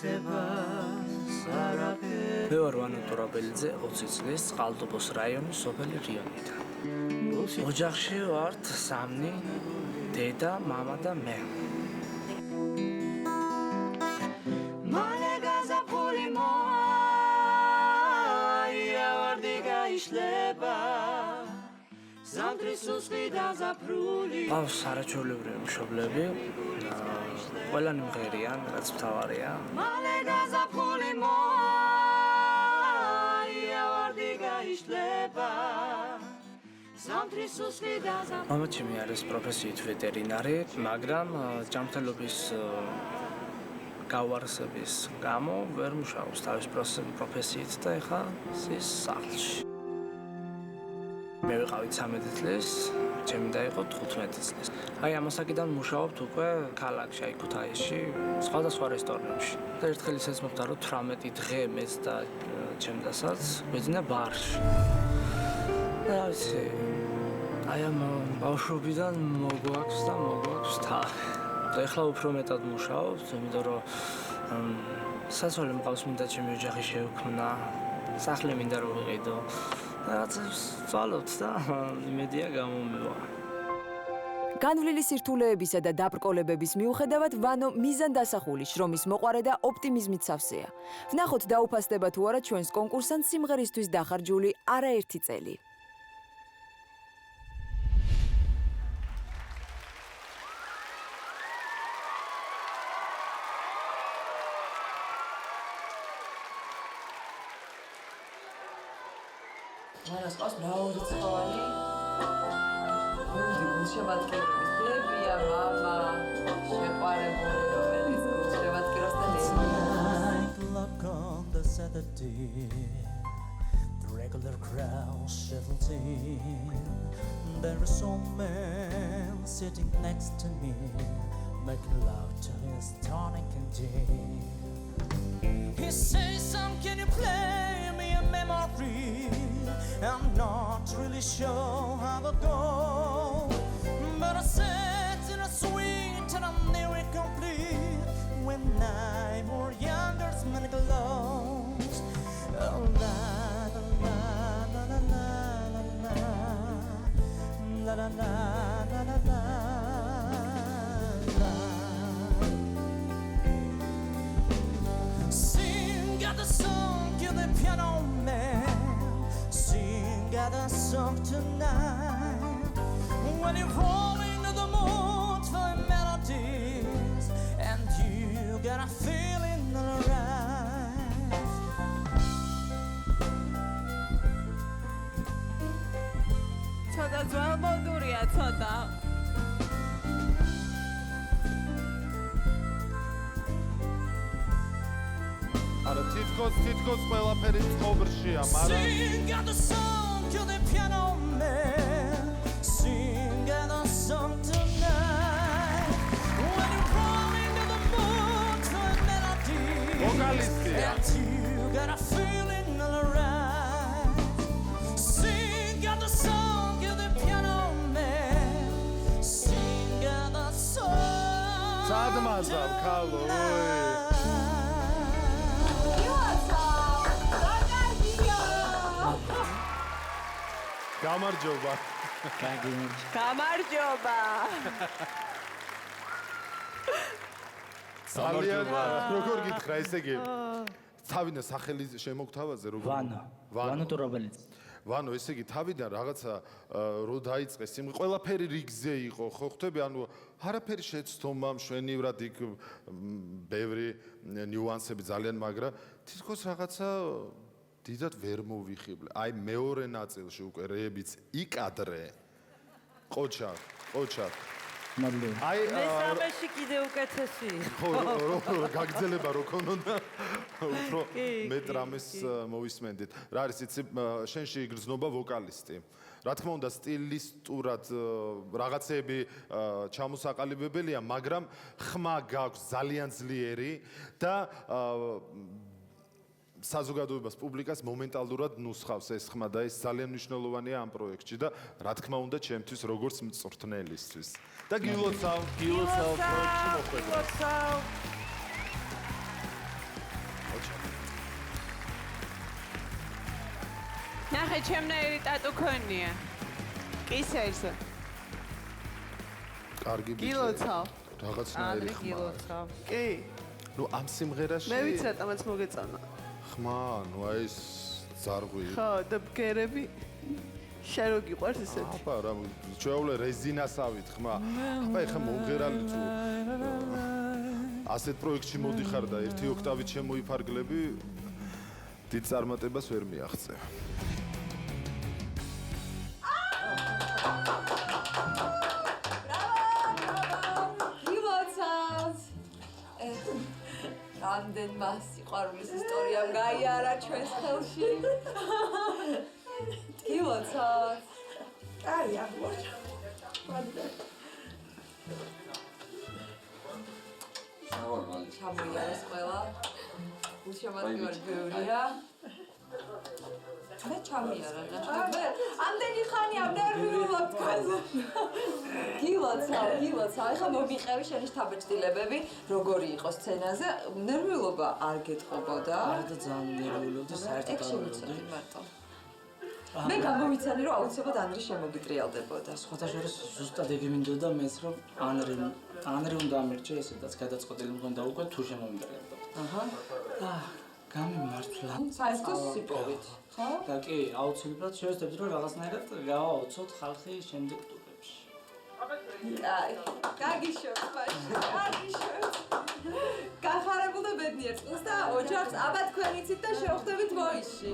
მე ვარ ვანო ტორაბელიძე 20 წლის წყალტუბოს რაიონის სოფელი რიონიდან. ოჯახში ვართ 3, დედა, მამა და მე. ყავს არაჩვეულებრივი მშობლები, ყველანი მღერიან, რაც მთავარია. მამაჩემი არის პროფესიით ვეტერინარი, მაგრამ ჯანმრთელობის გავარსების გამო ვერ მუშაობს თავის პროფესიით და ეხლა ის სახლში. მე ვიყავი 13 წლის, ჩემი დაიყო 15 წლის. აი ამასაკიდან მუშაობთ უკვე ქალაქში, აი ქუთაისში, სხვადასხვა რესტორნებში. და ერთხელ ისეც მოხდა, რომ 18 დღე მეც და ჩემდასაც ვეძინა ბარში. და ვიცი, აი ამ ბავშვობიდან მოგვაქვს და მოგვაქვს თავი. და ეხლა უფრო მეტად მუშაობთ, იმიტომ რომ საცოლე მყავს, მინდა ჩემი ოჯახი შევქმნა, სახლი მინდა რომ ვიყიდო. რაც ვცვალობთ და იმედია გამომივა. განვლილი სირთულეებისა და დაბრკოლებების მიუხედავად ვანო მიზანდასახული, შრომის მოყვარე და ოპტიმიზმით სავსეა. ვნახოთ დაუფასდება თუ არა ჩვენს კონკურსანტ სიმღერისთვის დახარჯული არაერთი წელი. მანას ყავს მრავალი ცხოველი. გულშემატკივრობის დებია, მამა, შეყვარებული, რომელიც გულშემატკივრობს და Look on the Saturday, the regular crowd settles in. There is some man sitting next to me, making love to his tonic and gin. He says, "Son, can you play me a memory? I'm not really sure how to go, but I said in a sweet and I'm nearly complete when I'm more younger, many clothes. Oh, la la la la la la la la la la la la. Sing at the song, you're the piano man. Sing at a song tonight when you're falling to the mood for melodies and you got a feeling alright. ცოტა ძველმოდურია ცოტა. არა თითქოს ყველაფერი ცხოვრშია, მაგრამ Sing at the song, you're the piano man. Sing at a song tonight when you're falling to the mood for melodies ვოკალისტია. and you got a feeling alright. Sing at the song, you're the piano man. Sing at the song. სადმაზავ ქალო, ოი. გამარჯობა. გამარჯობა. ძალიან როგორ გითხრა, ესე იგი თავიდან სახელი შემოგთავაზე როგორ? ვანო ტორაბელიძე. ვანო, ესე იგი თავიდან რაღაცა რო დაიწყე სიმღერა, ყველაფერი რიგზე იყო, ხო ხვდები? ანუ არაფერი შეცდომა, მშვენივრად იქ ბევრი ნიუანსები ძალიან, მაგრამ თითქოს რაღაცა დიდად ვერ მოვიხიბლე. აი მეორე ნაწილში უკვე რეებიც იკადრე. ყოჩა. აი მესამეში კიდე უკეთესი. ხო, გაგძელება რო ქონოდა. უფრო მეტ რამეს მოვისმენდით. რა არის იცი, შენში იგრძნობა ვოკალისტი. რა თქმა უნდა, სტილისტურად რაღაცეები ჩამოსაყალიბებელია, მაგრამ ხმა გაქვს ძალიან ძლიერი და საზოგადოებას პუბლიკას მომენტალურად ნუსხავს ეს ხმა და ეს ძალიან მნიშვნელოვანია ამ პროექტში და რა თქმა უნდა ჩემთვის როგორც მწვრთნელისთვის. და გილოცავ პროექტში მოხვედრას. გადაჭამა. ნახე, ჩემნაირი ტატუ ქონია. კისერზე. კარგი ბიჭი. გილოცავ. რაღაცნაირი ხმა. გილოცავ. კი. ნუ ამ სიმღერაში მე ვიცი რატომაც მოგეწონა. ხმა, ნუ აი ეს ზარღვი. ხო, და ბგერები. შენ რო გიყვარს ესეთი? აბა რა ჩვეულე რეზინასავით ხმა. აბა ეხა მომღერალი თუ ასეთ პროექტში მოდიხარ და ერთი ოქტავით შემოიფარგლები დიდ წარმატებას ვერ მიაღწევ. გილოცავს. რამდენმა სიყვარულის ისტორიამ გაიარა ჩვენს ხელში. გილოცავს. კარი აღმოჩა. ჩამოიარეს ყველა. უშემოდგარი ბევრია. მე ჩამიარა ნახე. ამდენი ხანია ნერვიულობ თქვენზე. გილოცავ. ეხლა მომიყევი შენი შთაბეჭდილებები, როგორი იყო სცენაზე. ნერვიულობა არ გეტყობოდა. არა და ძალიან ნერვიულობდი, საერთოდ არ შევიცოდი მარტო. მე გამოვიცანი რომ აუცილებლად ანრი შემოგიტრიალდებოდა. სხვათა შორის ზუსტად იგი მინდოდა მეც რომ ანრი უნდა ამერჩე ესეთაც გადაწყვეტილი მქონდა უკვე თუ შემომიტრიალდა. აჰა. და გამიმართლა. საერთოდ სიპოვით, ხო? და კი, აუცილებლად შევეცდებით რომ რაღაცნაირად გავაოცოთ ხალხი შემდეგ ტურებში. აი, გაგიშოთ ბაში, გაგიშოთ. გახარებულ და ბედნიერ წყვილს და ოჯახს აბა თქვენ იცით და შევხვდებით მოიში.